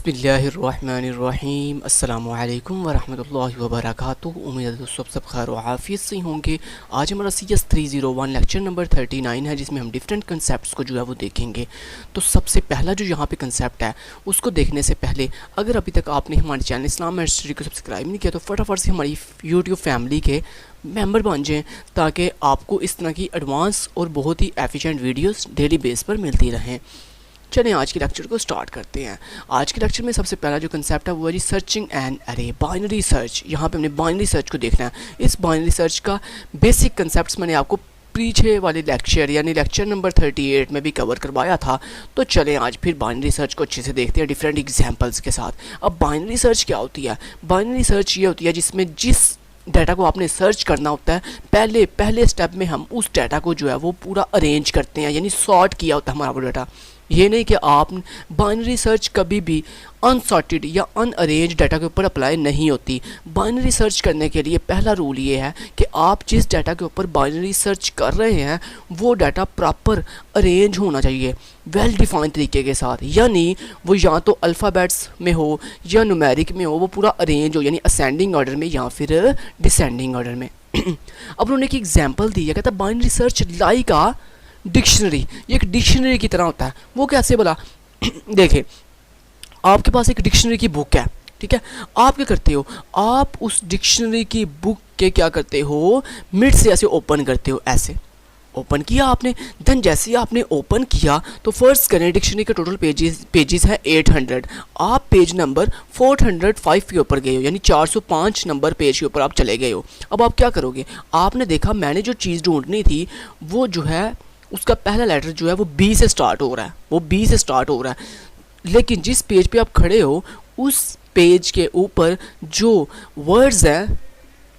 बिस्मिल्लाहिर्रहमानिर्रहीम अस्सलामुअलैकुम वरहमतुल्लाहि वबरकातुहू। उम्मीद है दोस्तों सब खैर व आफियत से होंगे। आज हमारा CS 301 लेक्चर नंबर 39 है, जिसमें हम डिफरेंट कंसेप्ट्स को जो है वो देखेंगे। तो सबसे पहला जो यहाँ पे कंसेप्ट है उसको देखने से पहले अगर अभी तक आपने हमारे चैनल इस्लाम एंड स्टडी को सब्सक्राइब नहीं किया तो फटाफट से हमारी यूट्यूब फैमिली के मेंबर बन जाएँ, ताकि आपको इस तरह की एडवांस और बहुत ही एफिशिएंट वीडियोस डेली बेस पर मिलती रहें। चलें आज के लेक्चर को स्टार्ट करते हैं। आज के लेक्चर में सबसे पहला जो कंसेप्ट है वो है जी सर्चिंग एन अरे, बाइनरी सर्च। यहाँ पे हमने बाइनरी सर्च को देखना है। इस बाइनरी सर्च का बेसिक कंसेप्ट्स मैंने आपको पीछे वाले लेक्चर यानी लेक्चर नंबर 38 में भी कवर करवाया था। तो चलें आज फिर बाइनरी सर्च को अच्छे से देखते हैं डिफरेंट एग्जांपल्स के साथ। अब बाइनरी सर्च क्या होती है? बाइनरी सर्च ये होती है जिसमें जिस डाटा को आपने सर्च करना होता है, पहले स्टेप में हम उस डाटा को जो है वो पूरा अरेंज करते हैं, यानी सॉर्ट किया होता है हमारा वो डाटा। ये नहीं कि आप बाइनरी सर्च कभी भी अनसॉर्टेड या अनअरेंज डाटा के ऊपर अप्लाई नहीं होती। बाइनरी सर्च करने के लिए पहला रूल ये है कि आप जिस डाटा के ऊपर बाइनरी सर्च कर रहे हैं वो डाटा प्रॉपर अरेंज होना चाहिए, वेल डिफाइंड तरीके के साथ। यानी वो या तो अल्फ़ाबेट्स में हो या न्यूमेरिक में हो, वो पूरा अरेंज हो, यानी असेंडिंग ऑर्डर में या फिर डिसेंडिंग ऑर्डर में। अब उन्होंने एक एग्जाम्पल दी है, कहता है बाइनरी सर्च लाइक आ डिक्शनरी। ये एक डिक्शनरी की तरह होता है। वो कैसे बोला? देखिए, आपके पास एक डिक्शनरी की बुक है, ठीक है। आप क्या करते हो? आप उस डिक्शनरी की बुक के क्या करते हो, मिड से ऐसे ओपन करते हो। ऐसे ओपन किया आपने, देन जैसे ही आपने ओपन किया तो फर्स्ट करें डिक्शनरी के टोटल पेजेस है 800। आप पेज नंबर 405 के ऊपर गए हो, यानी 405 नंबर पेज के ऊपर आप चले गए हो। अब आप क्या करोगे? आपने देखा मैंने जो चीज़ ढूंढनी थी वो जो है उसका पहला लेटर जो है वो B से स्टार्ट हो रहा है, वो B से स्टार्ट हो रहा है। लेकिन जिस पेज पे आप खड़े हो उस पेज के ऊपर जो वर्ड्स हैं,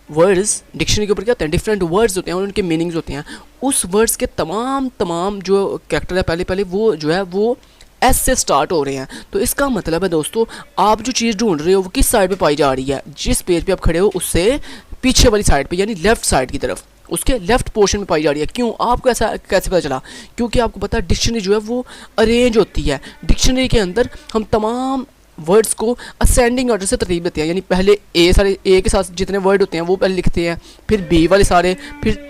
वर्ड्स डिक्शनरी के ऊपर क्या होते हैं, डिफरेंट वर्ड्स होते हैं और उनके मीनिंग्स होते हैं। उस वर्ड्स के तमाम जो कैरेक्टर है पहले वो जो है वो S से स्टार्ट हो रहे हैं। तो इसका मतलब है दोस्तों, आप जो चीज़ ढूंढ रहे हो वो किस साइड पे पाई जा रही है? जिस पेज पे आप खड़े हो उससे पीछे वाली साइड पे, यानी लेफ्ट साइड की तरफ, उसके लेफ्ट पोर्शन में पाई जा रही है। क्यों? आपको ऐसा कैसे पता चला? क्योंकि आपको पता है डिक्शनरी जो है वो अरेंज होती है। डिक्शनरी के अंदर हम तमाम वर्ड्स को असेंडिंग ऑर्डर से तरतीब देते हैं, यानी पहले ए के साथ जितने वर्ड होते हैं वो पहले लिखते हैं, फिर B वाले सारे, फिर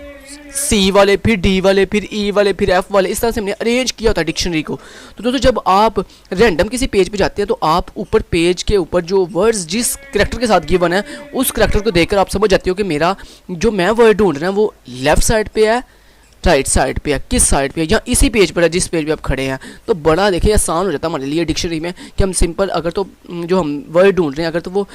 C वाले, फिर D वाले, फिर E वाले, फिर F वाले। इस तरह से हमने अरेंज किया होता है डिक्शनरी को। तो दोस्तों जब आप रैंडम किसी पेज पे जाते हैं तो आप ऊपर पेज के ऊपर जो वर्ड्स जिस करैक्टर के साथ गिवन है उस करैक्टर को देखकर आप समझ जाते हो कि मेरा जो मैं वर्ड ढूंढ रहा है वो लेफ़्ट साइड पे है, राइट साइड पे है, किस साइड पे है, या इसी पेज पर है जिस पेज पे आप खड़े हैं। तो बड़ा देखिए आसान हो जाता है हमारे लिए डिक्शनरी में कि हम सिंपल अगर तो जो हम वर्ड ढूंढ रहे हैं अगर तो वो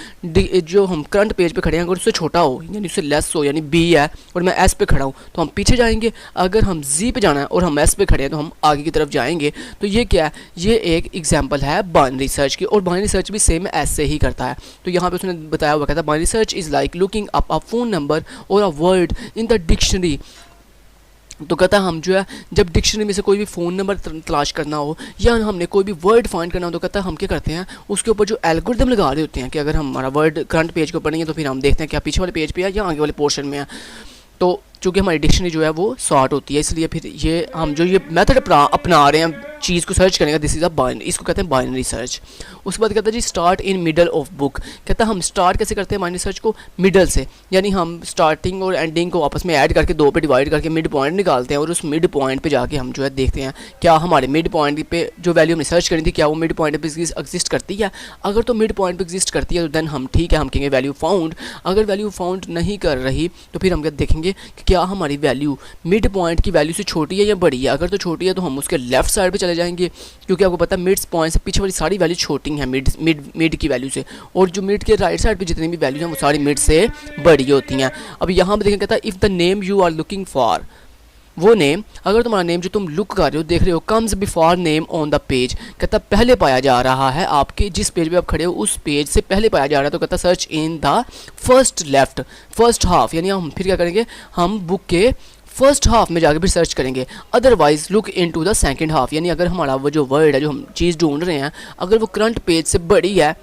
जो हम करंट पेज पे खड़े हैं अगर उससे छोटा हो यानी उससे लेस हो, यानी B है और मैं S पे खड़ा हूँ तो हम पीछे जाएंगे। अगर हम Z पे जाना है और हम S पे खड़े हैं तो हम आगे की तरफ जाएंगे। तो ये क्या है? ये एक एग्जाम्पल है बाइनरी सर्च की, और बाइनरी सर्च भी सेम ऐसे ही करता है। तो यहाँ पे उसने बताया हुआ कहता है binary search is like looking up a phone number और a word in the dictionary. तो कहता है हम जो है जब डिक्शनरी में से कोई भी फ़ोन नंबर तलाश करना हो या हमने कोई भी वर्ड फाइंड करना हो तो कहता है हम क्या करते हैं उसके ऊपर जो एल्गोरिदम लगा रहे होते हैं कि अगर हमारा वर्ड करंट पेज के ऊपर नहीं है तो फिर हम देखते हैं क्या पीछे वाले पेज पे है या आगे वाले पोर्शन में है। तो चूँकि हमारी डिक्शनरी जो है वो सॉर्ट होती है, इसलिए फिर ये हम जो ये मेथड अपना रहे हैं चीज़ को सर्च करने का, दिस इज़ अ बाइनरी, इसको कहते हैं बाइनरी सर्च। उसके बाद कहता है जी start in middle of book. कहता है हम स्टार्ट कैसे करते हैं बाइनरी सर्च को? मिडल से, यानी हम स्टार्टिंग और एंडिंग को आपस में ऐड करके दो पे डिवाइड करके मिड पॉइंट निकालते हैं और उस मिड पॉइंट पे जाके हम जो है देखते हैं क्या हमारे मिड पॉइंट पे जो वैल्यू हमने सर्च करनी थी क्या वो मिड पॉइंट पे एग्जिस्ट करती है। अगर तो मिड पॉइंट पे एग्जिस्ट करती है तो देन हम ठीक है, हम कहेंगे वैल्यू फाउंड। अगर वैल्यू फाउंड नहीं कर रही तो फिर हम क्या देखेंगे कि क्या हमारी वैल्यू मिड पॉइंट की वैल्यू से छोटी है या बड़ी है। अगर तो छोटी है तो हम उसके लेफ्ट साइड पे चले जाएंगे, क्योंकि आपको पता है मिड पॉइंट से पीछे वाली सारी वैल्यू छोटी हैं मिड की वैल्यू से, और जो मिड के राइट साइड पे जितनी भी वैल्यू हैं वो सारी मिड से बड़ी होती हैं। अब यहाँ पे देखें कहता है if the name you are looking for, वो नेम अगर तुम्हारा नेम जो तुम लुक कर रहे हो देख रहे हो comes before name on the page, कहता पहले पाया जा रहा है आपके जिस पेज पे आप खड़े हो उस पेज से पहले पाया जा रहा है। तो कहता search in the first half, यानी हम फिर क्या करेंगे, हम बुक के फर्स्ट हाफ में जाके फिर सर्च करेंगे। Otherwise look into the second half, यानी अगर हमारा वो जो वर्ड है जो हम चीज़ ढूंढ रहे हैं अगर वो करंट पेज से बड़ी है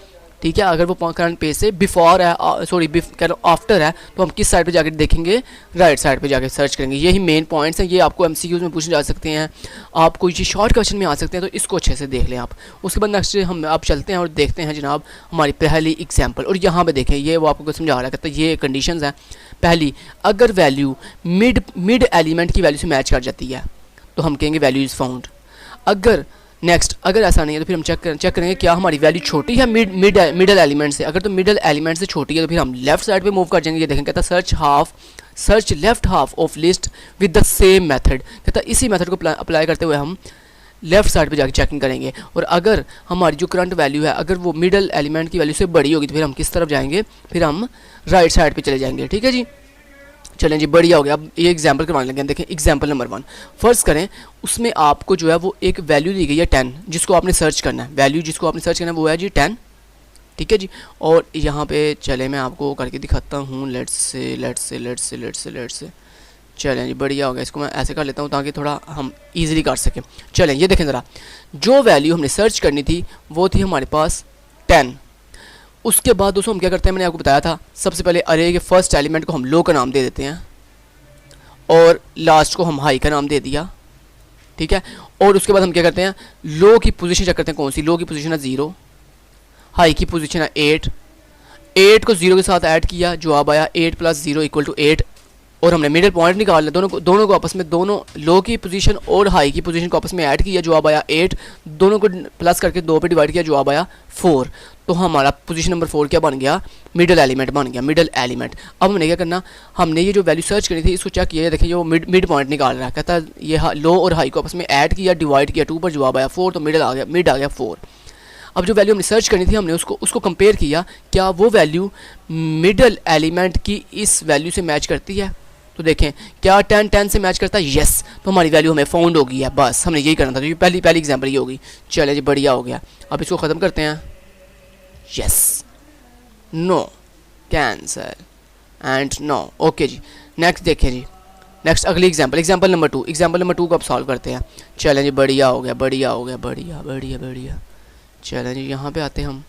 ठीक है। अगर वो करंट पेज से बिफोर है, सॉरी कह लो आफ्टर है, तो हम किस साइड पे जाके देखेंगे, राइट साइड पे जाके सर्च करेंगे। यही मेन पॉइंट्स हैं, ये आपको एमसीक्यूज में पूछे जा सकते हैं, आपको ये शॉर्ट क्वेश्चन में आ सकते हैं, तो इसको अच्छे से देख लें आप। उसके बाद नेक्स्ट हम आप चलते हैं और देखते हैं जनाब हमारी पहली एग्जाम्पल। और यहाँ पर देखें, ये वो आपको समझा रहा है, कहता है ये कंडीशंस हैं। पहली, अगर वैल्यू मिड एलिमेंट की वैल्यू से मैच कर जाती है तो हम कहेंगे वैल्यू इज़ फाउंड। अगर ऐसा नहीं है तो फिर हम चेक करेंगे क्या हमारी वैल्यू छोटी है मिडल एलिमेंट से। अगर तो मिडल एलिमेंट से छोटी है तो फिर हम लेफ्ट साइड पे मूव कर जाएंगे। ये देखेंगे, कहता search left half of list with the same method. कहता इसी मेथड को अप्लाई करते हुए हम लेफ्ट साइड पे जाके चेकिंग करेंगे। और अगर हमारी जो करंट वैल्यू है अगर वो मिडल एलिमेंट की वैल्यू से बड़ी होगी तो फिर हम किस तरफ जाएंगे, फिर हम राइट साइड पे चले जाएंगे। ठीक है जी, चलें जी, बढ़िया हो गया। अब ये एग्जाम्पल करवाने लगे हैं। देखें एग्जाम्पल नंबर 1 फर्स्ट करें, उसमें आपको जो है वो एक वैल्यू दी गई है 10, जिसको आपने सर्च करना है। वैल्यू जिसको आपने सर्च करना है वो है जी 10। ठीक है जी, और यहाँ पे चले मैं आपको करके दिखाता हूँ। लेट्स से चलें जी, बढ़िया हो गया। इसको मैं ऐसे कर लेता हूँ ताकि थोड़ा हम ईजिली कर सकें। चलें, ये देखें ज़रा, जो वैल्यू हमने सर्च करनी थी वो थी हमारे पास 10। उसके बाद दोस्तों हम क्या करते हैं, मैंने आपको बताया था, सबसे पहले अरे के फर्स्ट एलिमेंट को हम लो का नाम दे देते हैं और लास्ट को हम हाई का नाम दे दिया। ठीक है, और उसके बाद हम क्या करते हैं, लो की पोजीशन चेक करते हैं, कौन सी लो की पोजीशन है 0, हाई की पोजीशन है 8 को 0 के साथ ऐड किया, जवाब आया 8 + 0 = 8। और हमने मिडिल पॉइंट निकाला, दोनों को आपस में, दोनों लो की पोजीशन और हाई की पोजीशन को आपस में ऐड किया, जवाब आया 8। दोनों को प्लस करके 2 पे डिवाइड किया, जवाब आया 4। तो हमारा पोजीशन नंबर 4 क्या बन गया, मिडिल एलिमेंट बन गया, मिडिल एलिमेंट। अब हमने क्या करना, हमने ये जो वैल्यू सर्च करी थी इसको चेक किया, देखिए वो मिड पॉइंट निकाल रहा है। कहता है ये लो और हाई को आपस में ऐड किया, डिवाइड किया 2 पर, जवाब आया 4। तो मिड आ गया 4। अब जो वैल्यू हमने सर्च करनी थी हमने उसको कंपेयर किया, क्या वो वैल्यू मिडल एलिमेंट की इस वैल्यू से मैच करती है। तो देखें क्या 10 से मैच करता है, यस। तो हमारी वैल्यू हमें फाउंड हो गई है, बस हमने यही करना था। तो पहली एग्जांपल ये होगी। चले जी, बढ़िया हो गया। अब इसको ख़त्म करते हैं, yes, no, cancel and no. Okay जी, नेक्स्ट देखें जी, नेक्स्ट अगली एग्जांपल नंबर 2 को अब सॉल्व करते हैं। चलें जी, बढ़िया हो गया। चलें जी, यहाँ पे आते हैं हम,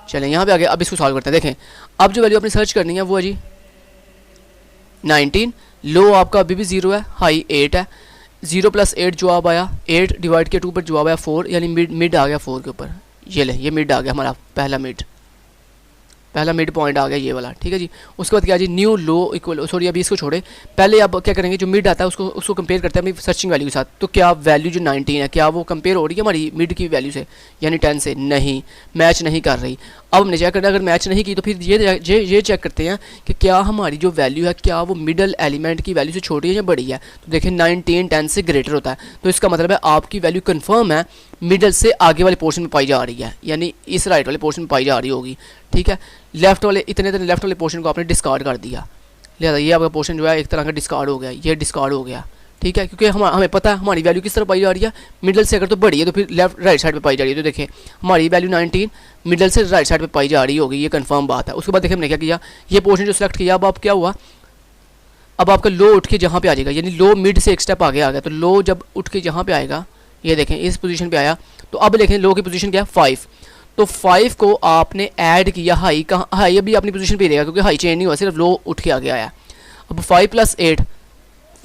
चलें यहाँ पे आ गए। अब इसको सॉल्व करते हैं। देखें अब जो वैल्यू अपनी सर्च करनी है वो है जी 19। लो आपका अभी भी 0 है, हाई 8 है। 0 + 8 जवाब आया 8, डिवाइड किया 2 पर, जवाब आया 4, यानी मिड आ गया 4 के ऊपर। ये ले, ये मिड आ गया हमारा पहला मिड पॉइंट आ गया ये वाला। ठीक है जी, उसके बाद क्या जी, न्यू लो इक्वल, सॉरी अभी इसको छोड़े, पहले अब क्या करेंगे, जो मिड आता है उसको कंपेयर करते हैं अपनी सर्चिंग वैल्यू के साथ। तो क्या वैल्यू जो 19 है क्या वो कंपेयर हो रही है हमारी मिड की वैल्यू से, यानी 10 से? नहीं, मैच नहीं कर रही। अब हमने चेक करना, अगर मैच नहीं की तो फिर ये चेक करते हैं कि क्या हमारी जो वैल्यू है क्या वो मिडल एलिमेंट की वैल्यू से छोटी है या बड़ी है। तो देखें 19 10 से ग्रेटर होता है, तो इसका मतलब है आपकी वैल्यू कंफर्म है मिडल से आगे वाले पोर्शन में पाई जा रही है, यानी इस राइट वाले पोर्शन में पाई जा रही होगी। ठीक है, लेफ्ट वाले लेफ्ट वाले पोर्शन को आपने डिस्कार्ड कर दिया, लिहाजा ये आपका पोर्शन जो है एक तरह का डिस्कार्ड हो गया, ये डिस्कार्ड हो गया। ठीक है, क्योंकि हमें पता है हमारी वैल्यू किस तरह पाई जा रही है, मिडल से। अगर तो बड़ी है तो फिर राइट साइड पे पाई जा रही है। तो देखें हमारी वैल्यू 19 मिडल से राइट साइड पे पाई जा रही होगी, ये कंफर्म बात है। उसके बाद देखिए हमने क्या किया, ये पोर्शन जो सिलेक्ट किया, अब आप क्या हुआ, अब आपका लो उठ के जहाँ पे आ जाएगा, यानी लो मिड से एक स्टेप आगे आ गया। तो लो जब उठ के जहाँ पे आएगा, ये देखें इस पोजीशन पे आया, तो अब देखें लो की पोजीशन क्या है 5। तो 5 को आपने ऐड किया, हाई का हाई अभी अपनी पोजीशन पे रहेगा क्योंकि हाई चेंज नहीं हुआ, सिर्फ लो उठ के आगे आया। अब 5 + 8,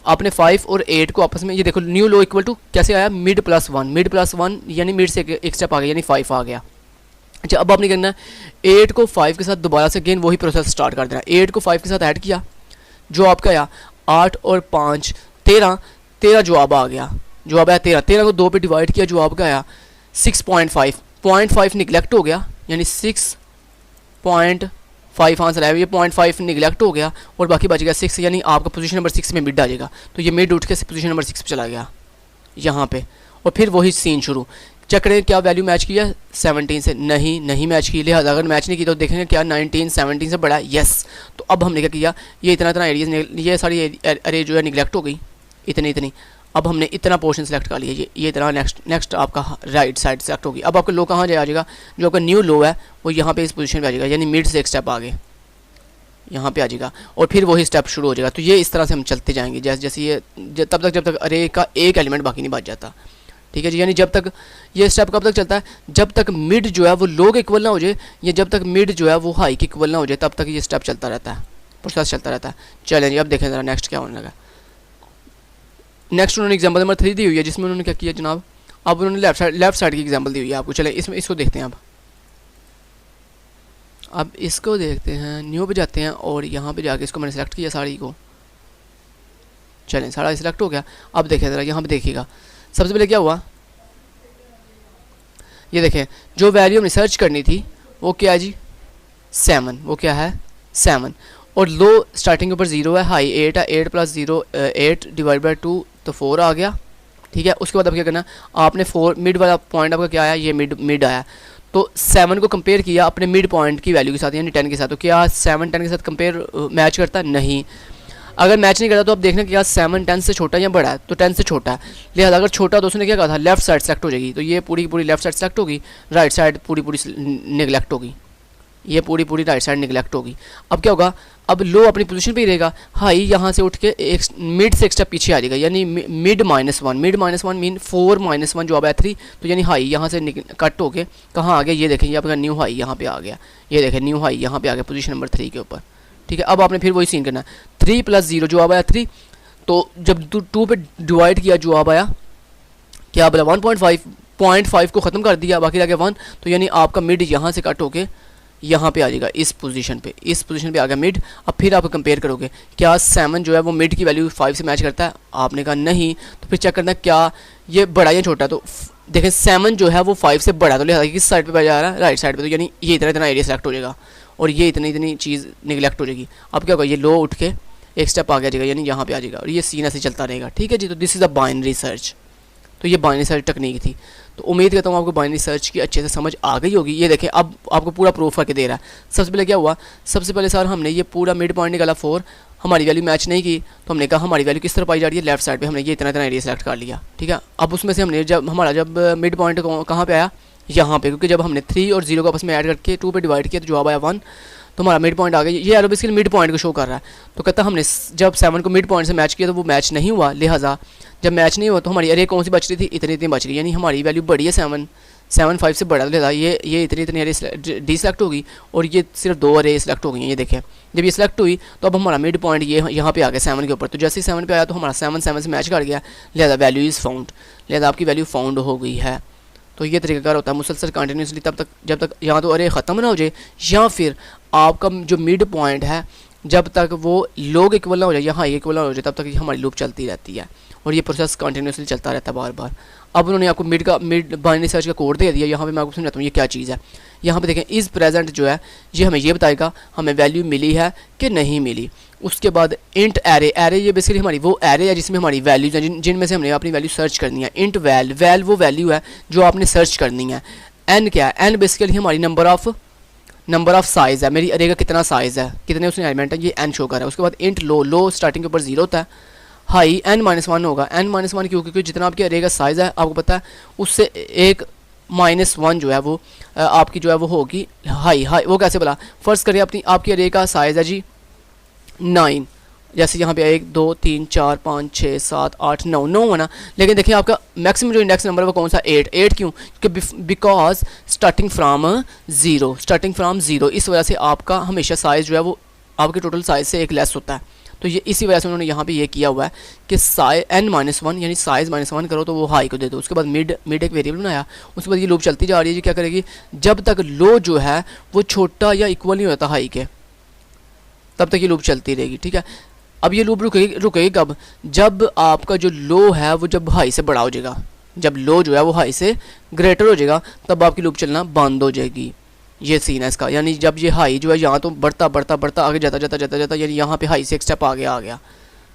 आपने 5 और 8 को आपस में, ये देखो न्यू लो इक्वल टू कैसे आया, मिड + 1 यानी मिड से एक स्टेप आ गया, यानी 5 आ गया। अच्छा, अब आपने करना है 8 को 5 के साथ दोबारा से अगेन वही प्रोसेस स्टार्ट कर देना। 8 को 5 के साथ ऐड किया, जो आपका आया 8 और 5 13 जवाब आ गया, जवाब आया 13 को 2 पे डिवाइड किया, जवाब का आया 6.5 0.5 निगलेक्ट हो गया, यानी 6.5 आंसर आया। ये 0.5 निगलेक्ट हो गया और बाकी बच गया 6, यानी आपका पोजीशन नंबर 6 में मिड आ जाएगा। तो ये मिड उठ के पोजीशन नंबर 6 पे चला गया यहाँ पे, और फिर वही सीन शुरू। चेक करें क्या वैल्यू मैच की है 17 से, नहीं मैच की। लिहाजा अगर मैच नहीं की तो देखेंगे क्या 19 17 से बड़ा है, यस। तो अब हमने क्या किया, ये इतना एरियाज, ये सारी अरे जो है निगलेक्ट हो गई, इतनी। अब हमने इतना पोर्शन सेलेक्ट कर लिया, ये इतना। नेक्स्ट आपका राइट साइड सेलेक्ट होगी। अब आपका लो कहाँ आ जाएगा, जो आपका न्यू लो है वो यहाँ पे इस पोजीशन पे आ जाएगा, यानी मिड से एक स्टेप आगे यहाँ पे आ जाएगा, और फिर वही स्टेप शुरू हो जाएगा। तो ये इस तरह से हम चलते जाएंगे जैसे ये, तब तक जब तक अरे का एक एलिमेंट बाकी नहीं बच जाता। ठीक है जी। यानी जब तक ये स्टेप कब तक चलता है, जब तक मिड जो है वो लो के इक्वल ना हो जाए, या जब तक मिड जो है वो हाई के इक्वल ना हो जाए, तब तक ये स्टेप चलता रहता है, प्रोसेस चलता रहता है। चलें जी, अब देखें ज़रा नेक्स्ट क्या होने लगा। नेक्स्ट उन्होंने एग्जाम्पल नंबर 3 दी हुई है, जिसमें उन्होंने क्या किया जनाब, अब उन्होंने लेफ्ट साइड की एग्जाम्पल दी हुई है आपको। चलें इसमें इसको देखते हैं। अब इसको देखते हैं, न्यू पे जाते हैं और यहाँ पे जाके इसको मैंने सेलेक्ट किया साड़ी को। चलें सारा सिलेक्ट हो गया। अब देखें ज़रा, यहाँ पे देखिएगा सबसे पहले क्या हुआ, ये देखें जो वैल्यू हमने सर्च करनी थी वो क्या है जी 7, वो क्या है 7, और लो स्टार्टिंग के ऊपर 0 है, हाई 8 है, 8 + 0 8 / 2 तो 4 आ गया। ठीक है, उसके बाद अब क्या करना, आपने 4 मिड वाला पॉइंट आपका क्या आया, ये मिड आया, तो 7 को कंपेयर किया अपने मिड पॉइंट की वैल्यू के साथ यानी 10 के साथ। तो क्या 7 10 के साथ कंपेयर मैच करता है, नहीं। अगर मैच नहीं करता तो अब देखना क्या 7 10 से छोटा या बड़ा है, तो 10 से छोटा है, लिहाजा अगर छोटा तो उसने क्या कहा था लेफ्ट साइड सेलेक्ट हो जाएगी, तो ये पूरी पूरी लेफ्ट साइड सेलेक्ट होगी, राइट साइड पूरी निगलेक्ट होगी, ये पूरी राइट साइड निगलेक्ट होगी। अब क्या होगा, अब लो अपनी पोजीशन पे ही रहेगा, हाई यहाँ से उठ के एक मिड से एक स्टेप पीछे आ जाएगा, यानी मिड -1 मीन 4 -1 जो अब है 3, तो यानी हाई यहाँ से कट होके कहाँ आ गया, ये देखें ये आपका न्यू हाई यहाँ पे आ गया, ये देखें न्यू हाई यहाँ पे आ गया पोजीशन नंबर 3 के ऊपर। ठीक है, अब आपने फिर वही सीन करना है, 3 + 0 जो अब आया 3, तो जब 2 पे डिवाइड किया जो अब आया क्या बोला 1.5 को ख़त्म कर दिया, बाकी रह गया 1, तो यानी आपका मिड यहाँ से कट होके यहाँ पे आ जाएगा, इस पोजीशन पे आ गया मिड। अब फिर आप कंपेयर करोगे क्या 7 जो है वो मिड की वैल्यू 5 से मैच करता है, आपने कहा नहीं, तो फिर चेक करना है क्या ये बड़ा या छोटा, तो देखें 7 जो है वो 5 से बड़ा, तो लिहाजा किस साइड पे जा रहा है, राइट साइड पे, तो यानी ये इतना एरिया सेलेक्ट हो जाएगा और ये इतनी चीज़ निगलेक्ट हो जाएगी। अब क्या होगा, ये लो उठ के एक स्टेप आ जाएगा, यानी यहाँ पे आ जाएगा, और ये सीन ऐसे चलता रहेगा। ठीक है जी, तो this is a binary search, तो ये बाइनरी सर्च टेक्निक थी। तो उम्मीद करता हूँ आपको बाइनरी सर्च की अच्छे से समझ आ गई होगी। ये देखें अब आपको पूरा प्रूफ करके दे रहा है। सबसे पहले क्या हुआ, सबसे पहले सर हमने ये पूरा मिड पॉइंट निकाला 4, हमारी वैल्यू मैच नहीं की, तो हमने कहा हमारी वैल्यू किस तरफ पाई जा रही है, लेफ्ट साइड पे, हमने ये इतना एरिया सेलेक्ट कर लिया। ठीक है, अब उसमें से हमने जब मिड पॉइंट कहाँ पे आया, यहाँ पे, क्योंकि जब हमने 3 और 0 को आपस में ऐड करके 2 पे डिवाइड किया तो जवाब आया 1, तो हमारा मिड पॉइंट आ गया। ये एरो बेसिकली मिड पॉइंट को शो कर रहा है। तो कहता हमने जब 7 को मिड पॉइंट से मैच किया तो वो मैच नहीं हुआ, लिहाजा जब मैच नहीं हुआ तो हमारी अरे कौन सी बच रही थी, इतनी बच रही, यानी हमारी वैल्यू बड़ी है 7 5 से बड़ा, लिहाजा ये इतनी अरे डी सेलेक्ट होगी और ये सिर्फ 2 अरे सेलेक्ट हो गई हैं। ये देखें जब ये सेलेक्ट हुई तो अब हमारा मिड पॉइंट ये यहाँ पे आ गया 7 के ऊपर, तो जैसे ही 7 पे आया तो हमारा 7 से मैच कर गया, लिहाजा वैल्यू इज़ फाउंड, लिहाजा आपकी वैल्यू फाउंड हो गई है। तो ये तरीकाकार होता है मुसलसल कंटिन्यूसली तब तक जब तक यहाँ तो अरे ख़त्म ना हो जाए, या फिर आपका जो मिड पॉइंट है जब तक वो लोग इक्वल ना हो जाए या हाई इक्वल ना हो जाए तब तक हमारी लूप चलती रहती है और ये प्रोसेस कंटिन्यूसली चलता रहता है बार बार। अब उन्होंने आपको मिड बाइनरी सर्च का कोड दे दिया। यहाँ पे मैं आपको समझाता हूँ ये क्या चीज़ है। यहाँ पे देखें इज़ प्रेजेंट जो है ये हमें ये बताएगा हमें वैल्यू मिली है कि नहीं मिली। उसके बाद इंट एरे ये बेसिकली हमारी वो एरे है जिसमें हमारी वैल्यूज हैं जिनमें से हमने अपनी वैल्यू सर्च करनी है। इंट वैल वो वैल्यू है जो आपने सर्च करनी है। एन क्या है, एन बेसिकली हमारी नंबर ऑफ साइज़ है, मेरी अरे का कितना साइज़ है, कितने उसमें एलिमेंट है, ये एन शो कर रहा है। उसके बाद इंट लो स्टार्टिंग के ऊपर 0 होता है, हाई n-1 होगा। n-1 क्योंकि जितना आपके अरे का साइज़ है आपको पता है उससे एक -1 जो है वो आपकी जो है वो होगी हाई। वो कैसे बोला, फर्स्ट करिए आपकी अरे का साइज़ है जी 9, जैसे यहाँ पे 1 2 3 4 5 6 7 8 9 है ना। लेकिन देखिए आपका मैक्सिमम जो इंडेक्स नंबर है वो कौन सा 8 क्यों, क्योंकि बिकॉज स्टार्टिंग फ्राम 0 इस वजह से आपका हमेशा साइज़ जो है वो आपके टोटल साइज़ से एक लेस होता है। तो ये इसी वजह से उन्होंने यहाँ पे ये किया हुआ है कि n-1 यानी साइज़ -1 करो तो वो हाई को दे दो। उसके बाद मिड एक वेरिएबल बनाया। उसके बाद ये लूप चलती जा रही है। ये क्या करेगी, जब तक लो जो है वो छोटा या इक्वल नहीं होता हाई के तब तक ये लूप चलती रहेगी। ठीक है, अब ये लूप रुकेगी कब, जब आपका जो लो है वो जब हाई से बड़ा हो जाएगा, जब लो जो है वो हाई से ग्रेटर हो जाएगा तब आपकी लूप चलना बंद हो जाएगी। ये सीन है इसका, यानी जब ये हाई जो है यहाँ तो बढ़ता आगे जाता यानी यहाँ पे हाई से एक स्टेप आगे आ गया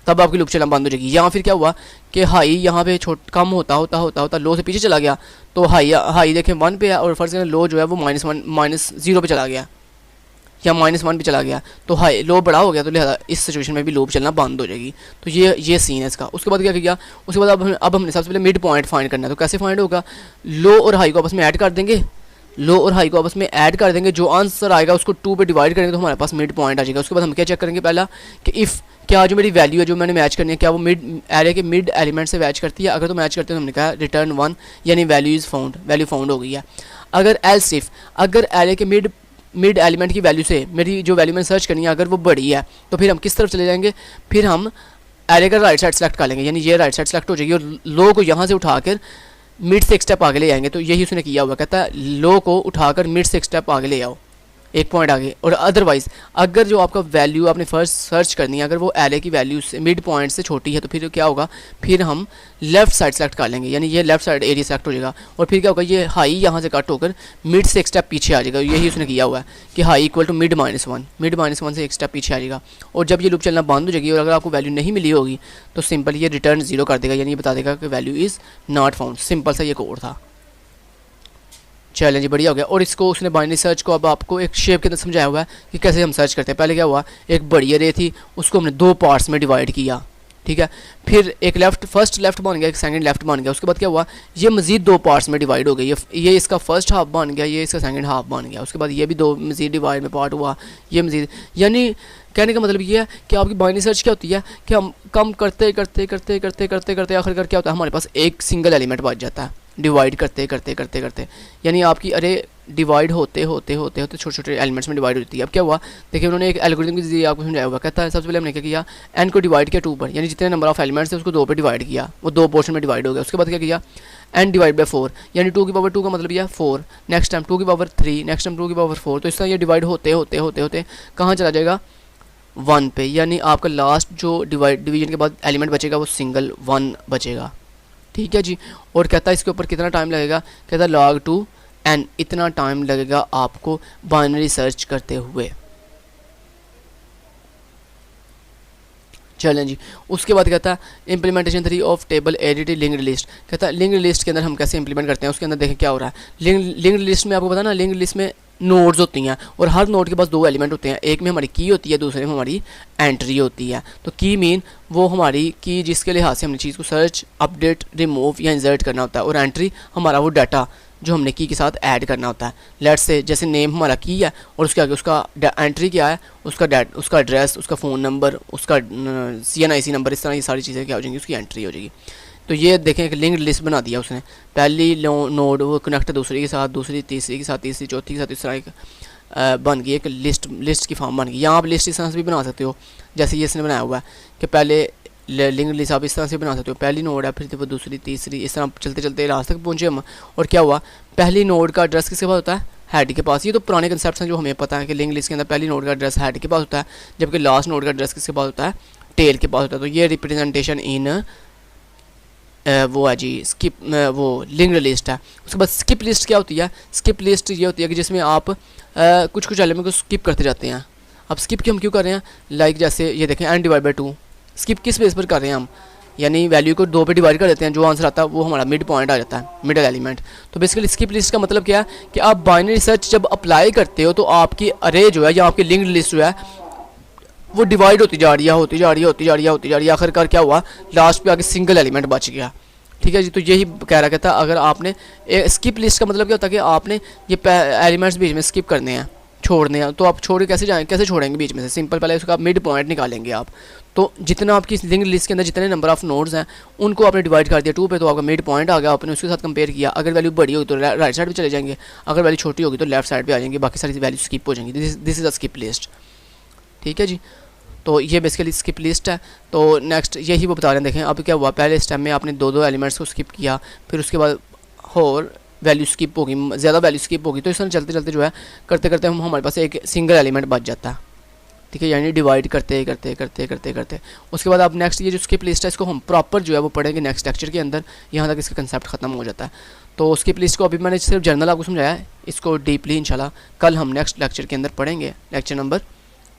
तब आपकी लूप चलना बंद हो जाएगी। यहाँ फिर क्या हुआ कि हाई यहाँ पे कम होता लो से पीछे चला गया तो हाई देखें 1 पे है और फर्स्ट लो जो है वो -0 पे चला गया या -1 पे चला गया तो हाई लो बड़ा हो गया, तो लिहाजा इस सिचुएशन में भी लूप चलना बंद हो जाएगी। तो ये सीन है इसका। उसके बाद क्या किया, उसके बाद अब हमने सबसे पहले मिड पॉइंट फाइंड करना है। तो कैसे फाइंड होगा, लो और हाई को आपस में ऐड कर देंगे, लो और हाई को आपस में ऐड कर देंगे, जो आंसर आएगा उसको 2 पे डिवाइड करेंगे तो हमारे पास मिड पॉइंट आ जाएगा। उसके बाद हम क्या चेक करेंगे, पहला कि इफ़ क्या जो मेरी वैल्यू है जो मैंने मैच करनी है क्या वो मिड एरे के मिड एलिमेंट से मैच करती है। अगर तो मैच करती है तो हमने कहा रिटर्न 1 यानी value is found, value found हो गई है। अगर एल्स इफ अगर एरे के मिड एलिमेंट की वैल्यू से मेरी जो वैल्यू मैंने सर्च करनी है अगर वो बड़ी है तो फिर हम किस तरफ चले जाएंगे, फिर हम एरे का राइट साइड सेलेक्ट कर लेंगे, यानी ये राइट साइड सेलेक्ट हो जाएगी और लो को यहाँ से उठाकर मिड से एक स्टेप आगे ले जाएंगे। तो यही उसने किया हुआ, कहता है लो को उठाकर मिड से एक स्टेप आगे ले आओ, एक पॉइंट आगे। और अदरवाइज़ अगर जो आपका वैल्यू आपने फर्स्ट सर्च करनी है अगर वो एरे की वैल्यू से मिड पॉइंट से छोटी है तो फिर क्या होगा, फिर हम लेफ्ट साइड सेलेक्ट कर लेंगे, यानी ये लेफ्ट साइड एरिया सेलेक्ट हो जाएगा। और फिर क्या होगा, ये हाई यहाँ से कट होकर मिड से एक स्टेप पीछे आ जाएगा। यही उसने किया हुआ है कि high equal to mid minus one से एक स्टेप पीछे आ जाएगा। और जब ये लूप चलना बंद हो जाएगी और अगर आपको वैल्यू नहीं मिली होगी तो सिंपल ये रिटर्न 0 कर देगा, यानी ये बता देगा कि value is not found. Simple सा ये कोड था। चैलेंज बढ़िया हो गया। और इसको उसने बाइनरी सर्च को अब आपको एक शेप के अंदर समझाया हुआ है कि कैसे हम सर्च करते हैं। पहले क्या हुआ, एक बड़ी अरे थी उसको हमने 2 पार्ट्स में डिवाइड किया, ठीक है। फिर एक फर्स्ट लेफ्ट बन गया, एक सेकंड लेफ्ट बन गया। उसके बाद क्या हुआ, ये मजीद 2 पार्ट्स में डिवाइड हो गई, ये इसका फर्स्ट हाफ बन गया, ये इसका सेकंड हाफ बन गया। उसके बाद ये भी 2 मजीद डिवाइड में पार्ट हुआ, ये मजीद, यानी कहने का मतलब ये है कि आपकी बाइनरी सर्च क्या होती है कि हम कम करते करते करते करते करते करते आखिरकार क्या होता है, हमारे पास एक सिंगल एलिमेंट बच जाता है डिवाइड करते करते करते करते, यानी आपकी अरे डिवाइड होते होते होते होते छोटे छोटे एलिमेंट्स में डिवाइड होती है। अब क्या हुआ, देखिए उन्होंने एक एल्गोरिथम के जरिए आपको समझाया हुआ। कहता है सबसे पहले हमने क्या किया, n को डिवाइड किया 2 पर, यानी जितने नंबर ऑफ एलिमेंट्स है उसको 2 पे डिवाइड किया, वो 2 पोर्शन में डिवाइड हो गया। उसके बाद क्या किया, n डिवाइड बाई 4, यानी 2 की पावर 2 का मतलब यह 4, नेक्स्ट टाइम 2 की पावर 3, नेक्स्ट टाइम 2 की पावर 4। तो इस तरह ये डिवाइड होते होते होते होते कहाँ चला जाएगा, 1 पे, यानी आपका लास्ट जो डिवीजन के बाद एलिमेंट बचेगा वो सिंगल 1 बचेगा, ठीक है जी। और कहता है इसके ऊपर कितना टाइम लगेगा, कहता है log 2 n, इतना टाइम लगेगा आपको बाइनरी सर्च करते हुए। चलें जी। उसके बाद कहता है implementation 3 of table edit linked list. कहता है लिंक्ड लिस्ट के अंदर हम कैसे इंप्लीमेंट करते हैं, उसके अंदर देखें क्या हो रहा है। लिंक्ड लिस्ट में आपको पता ना, लिंक्ड लिस्ट में नोड्स होती हैं और हर नोड के पास 2 एलिमेंट होते हैं, एक में हमारी की होती है, दूसरे में हमारी एंट्री होती है। तो की मीन वो हमारी की जिसके लिहाज से हमने चीज़ को सर्च, अपडेट, रिमूव या इंसर्ट करना होता है, और एंट्री हमारा वो डाटा जो हमने की के साथ ऐड करना होता है। लेट्स से जैसे नेम हमारा की है और उसके आगे उसका एंट्री क्या है, उसका एड्रेस, उसका फ़ोन नंबर, उसका CNIC नंबर, इस तरह ये सारी चीज़ें क्या हो जाएंगी, उसकी एंट्री हो जाएगी। तो ये देखें एक लिंक्ड लिस्ट बना दिया उसने, पहली नोड वो कनेक्ट दूसरी के साथ, दूसरी तीसरी के साथ, तीसरी चौथी के साथ, इस तरह एक बन गई, एक लिस्ट की फॉर्म बन गई। यहाँ आप लिस्ट इस तरह से भी बना सकते हो जैसे ये इसने बनाया हुआ है कि पहले लिंक्ड लिस्ट आप इस तरह से बना सकते हो, पहली नोड है फिर वो दूसरी तीसरी, इस तरह चलते चलते लास्ट तक पहुँचे हम। और क्या हुआ, पहली नोड का एड्रेस किसके पास होता है, हेड के पास। ये तो पुराने कंसेप्ट हैं जो हमें पता है कि लिंक्ड लिस्ट के अंदर पहली नोड का एड्रेस हेड के पास होता है, जबकि लास्ट नोड का एड्रेस किसके पास होता है, टेल के पास होता है। तो ये रिप्रेजेंटेशन इन वो है जी स्किप, वो लिंक्ड लिस्ट है। उसके बाद स्किप लिस्ट क्या होती है, स्किप लिस्ट ये होती है कि जिसमें आप कुछ कुछ एलिमेंट को स्किप करते जाते हैं। अब स्किप हम क्यों कर रहे हैं, लाइक जैसे ये देखें n डिवाइड बाई 2, स्किप किस बेस पर कर रहे हैं हम, यानी वैल्यू को 2 पे डिवाइड कर देते हैं, जो आंसर आता है वो हमारा मिड पॉइंट आ जाता है, मिडल एलिमेंट। तो बेसिकली स्किप लिस्ट का मतलब क्या है कि आप बाइनरी सर्च जब अप्लाई करते हो तो आपकी अरे जो है या आपकी लिंक्ड लिस्ट जो है वो डिवाइड होती जा रही है, आखिरकार क्या हुआ, लास्ट पे आगे सिंगल एलिमेंट बच गया, ठीक है जी। तो यही कह रहा कहता अगर आपने स्किप लिस्ट का मतलब क्या होता है कि आपने ये एलिमेंट्स बीच में स्किप करने हैं, छोड़ने हैं, तो आप छोड़ के कैसे छोड़ेंगे बीच में से, सिंपल पहले उसका मिड पॉइंट निकालेंगे आप। तो जितना आपकी लिंक्ड लिस्ट के अंदर जितने नंबर ऑफ नोड्स हैं उनको आपने डिवाइड कर दिया 2 पे, तो आपका मिड पॉइंट आ गया, आपने उसके साथ कंपेयर किया। अगर वैल्यू बड़ी होगी तो राइट साइड पे चले जाएंगे, अगर वैल्यू छोटी होगी तो लेफ्ट साइड पे आ जाएंगे, बाकी सारी वैल्यू स्किप हो जाएंगी। This is a skip list, ठीक है जी। तो ये बेसिकली स्किप लिस्ट है। तो नेक्स्ट यही वो बता रहे हैं, देखें अब क्या हुआ, पहले स्टेप में आपने 2 एलिमेंट्स को स्किप किया, फिर उसके बाद और वैल्यू स्किप होगी, ज़्यादा वैल्यू स्किप होगी, तो इस तरह चलते चलते जो है करते करते हमारे पास एक सिंगल एलिमेंट बच जाता है, ठीक है, यानी डिवाइड करते करते करते करते करते। उसके बाद आप नेक्स्ट ये जो स्किप लिस्ट है इसको हम प्रॉपर जो है वो पढ़ेंगे नेक्स्ट लेक्चर के अंदर, यहाँ तक इसका कंसेप्ट ख़त्म हो जाता है। तो स्किप लिस्ट को अभी मैंने सिर्फ जनरल आपको समझाया है, इसको डीपली इंशाल्लाह कल हम नेक्स्ट लेक्चर के अंदर पढ़ेंगे, लेक्चर नंबर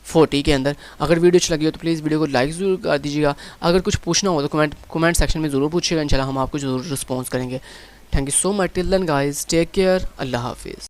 40 के अंदर। अगर वीडियो अच्छी लगी हो तो प्लीज़ वीडियो को लाइक ज़रूर कर दीजिएगा, अगर कुछ पूछना हो तो कमेंट सेक्शन में ज़रूर पूछिएगा, इंशाल्लाह हम आपको ज़रूर रिस्पॉन्स करेंगे। Thank you so much, till then guys, take care, अल्लाह हाफिज़।